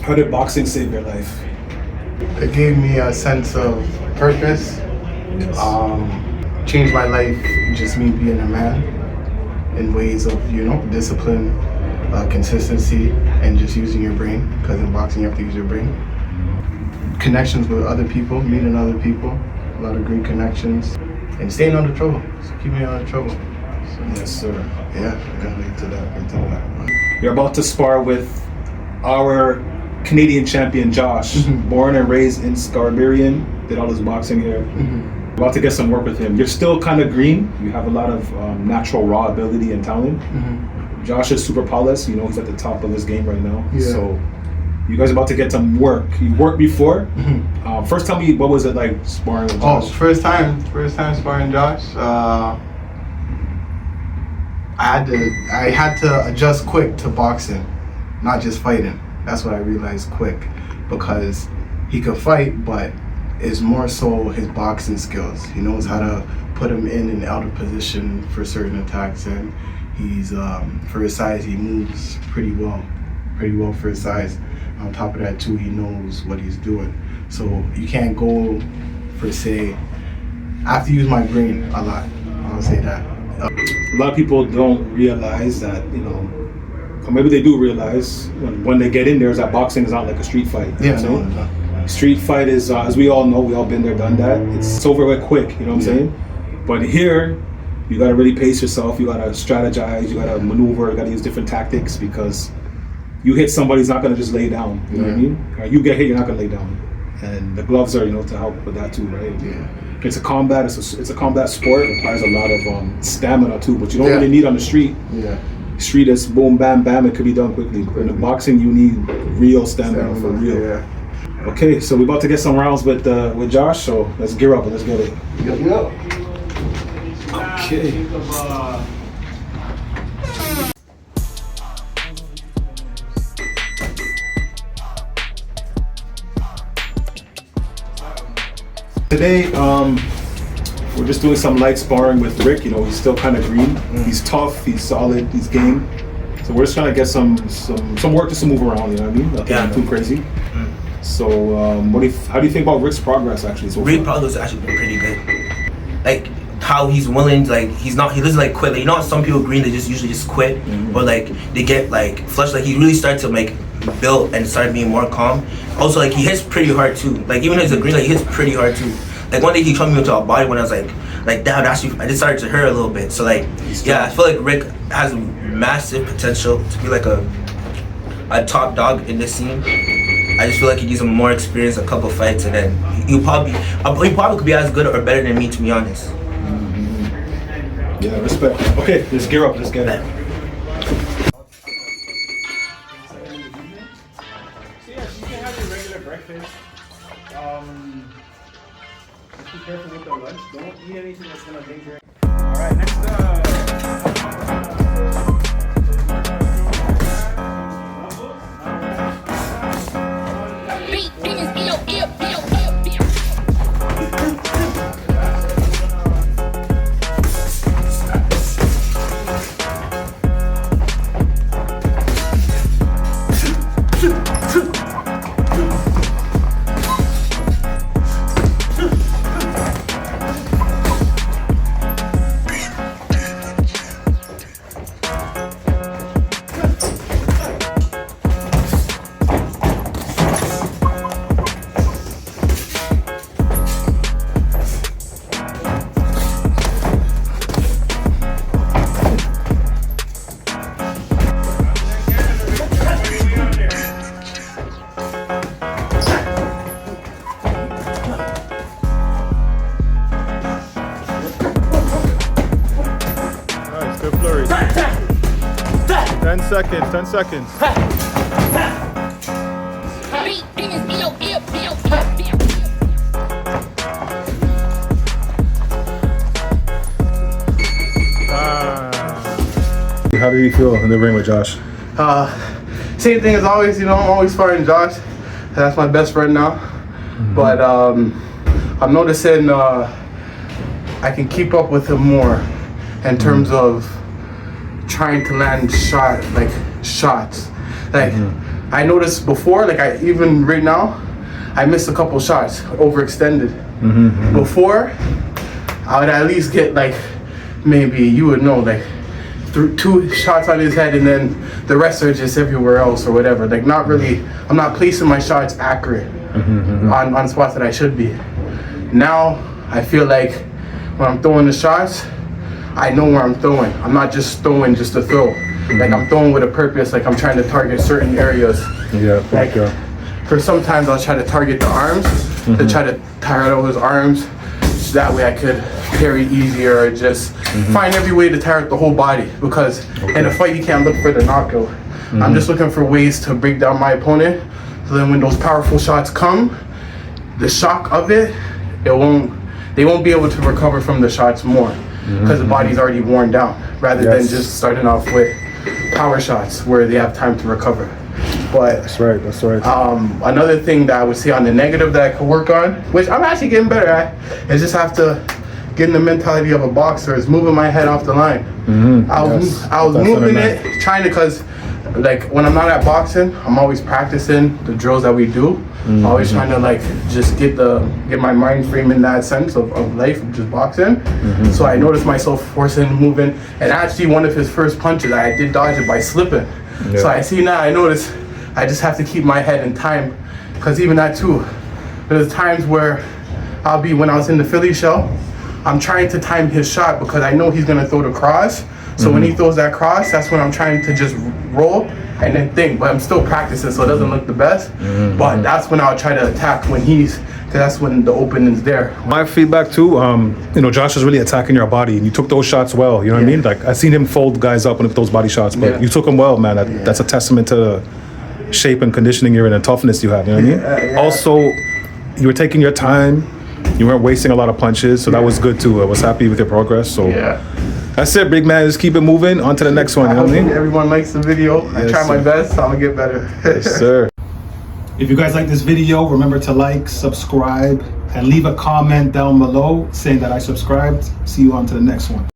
How did boxing save your life? It gave me a sense of purpose. Changed my life, just me being a man, in ways of, discipline, consistency, and just using your brain, because in boxing you have to use your brain. Connections with other people, meeting other people, a lot of great connections, and staying out of trouble, so keep me out of trouble. So, Yes, sir. yeah, into that. You're about to spar with our Canadian champion Josh, born and raised in SCARBERIAN, did all his boxing here. About to get some work with him. You're still kind of green. You have a lot of natural raw ability and talent. Josh is super polished. He's at the top of his game right now. Yeah. So you guys are about to get some work. You worked before. First, tell me, what was it like sparring with Josh? First time sparring Josh. I had to adjust quick to boxing, not just fighting. That's what I realized quick, because he could fight, but it's more so his boxing skills. He knows how to put him in and out of position for certain attacks, and he's for his size, he moves pretty well for his size. On top of that too, he knows what he's doing. So you can't go for say, I have to use my brain a lot. I'll say that. A lot of people don't realize that, or maybe they do realize when they get in there, is that boxing is not like a street fight. Yeah, no. Street fight is, as we all know, we all been there, done that. It's over with quick, you know what I'm saying? But here, you gotta really pace yourself. You gotta strategize. You gotta maneuver. You gotta use different tactics, because you hit somebody, he's not gonna just lay down. You know what I mean? You get hit, you're not gonna lay down. And the gloves are, to help with that too, right? Yeah. It's a combat. It's a combat sport. It requires a lot of stamina too, but you don't really need on the street. Yeah. Street is boom, bam, bam. It could be done quickly. In the boxing, you need real stamina for real. Yeah. Okay, so we're about to get some rounds with Josh. So let's gear up and let's get it. Yep. Okay. Today, we're just doing some light sparring with Rick. He's still kind of green. He's tough. He's solid. He's game. So we're just trying to get some work just to move around. You know what I mean? Nothing too crazy. So, how do you think about Rick's progress actually? Rick's progress has actually been pretty good. Like how he's willing, like he doesn't like quit. Like, some people green, they just usually just quit, or like they get like flushed. Like he really started to like build and started being more calm. Also, like he hits pretty hard too. Like even as a green, like he hits pretty hard too. Like one day he told me into a body when I was like that actually I just started to hurt a little bit. So like I feel like Rick has massive potential to be like a top dog in this scene. I just feel like he needs some more experience, a couple fights, and then he probably could be as good or better than me, to be honest. Yeah, respect. Okay, let's gear up. Let's get it. Be careful with the lunch. Don't eat anything that's gonna endanger. All right, next up. Good flurry. 10 seconds, 10 seconds. How do you feel in the ring with Josh? Same thing as always, I'm always sparring Josh. That's my best friend now. But I'm noticing I can keep up with him more in terms of trying to land shots. Like I noticed before, like even right now, I missed a couple shots, overextended. Before, I would at least get like, maybe you would know, like 2 shots on his head and then the rest are just everywhere else or whatever. Like not really, I'm not placing my shots accurate on spots that I should be. Now, I feel like when I'm throwing the shots, I know where I'm throwing. I'm not just throwing just to throw. Like I'm throwing with a purpose, like I'm trying to target certain areas. Yeah, Like for sometimes I'll try to target the arms, to try to tire out his arms, so that way I could parry easier or just find every way to tire out the whole body. Because in a fight you can't look for the knockout. I'm just looking for ways to break down my opponent, so then when those powerful shots come, the shock of it, they won't be able to recover from the shots more. Because the body's already worn down, rather than just starting off with power shots where they have time to recover. But That's right. another thing that I would say on the negative that I could work on, which I'm actually getting better at, is just have to get in the mentality of a boxer, is moving my head off the line. I was moving it, trying to, because like when I'm not at boxing, I'm always practicing the drills that we do. Always trying to like just get my mind frame in that sense of life of just boxing. So I noticed myself forcing, moving, and actually one of his first punches, I did dodge it by slipping. So I see now, I notice I just have to keep my head in time, because even that too, there's times where when I was in the Philly shell, I'm trying to time his shot because I know he's gonna throw the cross. So when he throws that cross, that's when I'm trying to just roll and then think, but I'm still practicing, so it doesn't look the best. But that's when I'll try to attack because that's when the opening's there. My feedback too, Josh was really attacking your body, and you took those shots well. You know what I mean? Like I seen him fold guys up and with those body shots, but you took them well, man. That's a testament to the shape and conditioning you're in and toughness you have. You know what I mean? Also, you were taking your time. You weren't wasting a lot of punches, so that was good too. I was happy with your progress. So that's it, big man. Just keep it moving. On to the next one. You know what I mean? Everyone likes the video. I try my best. I'm gonna get better. Yes, sir. If you guys like this video, remember to like, subscribe, and leave a comment down below saying that I subscribed. See you on to the next one.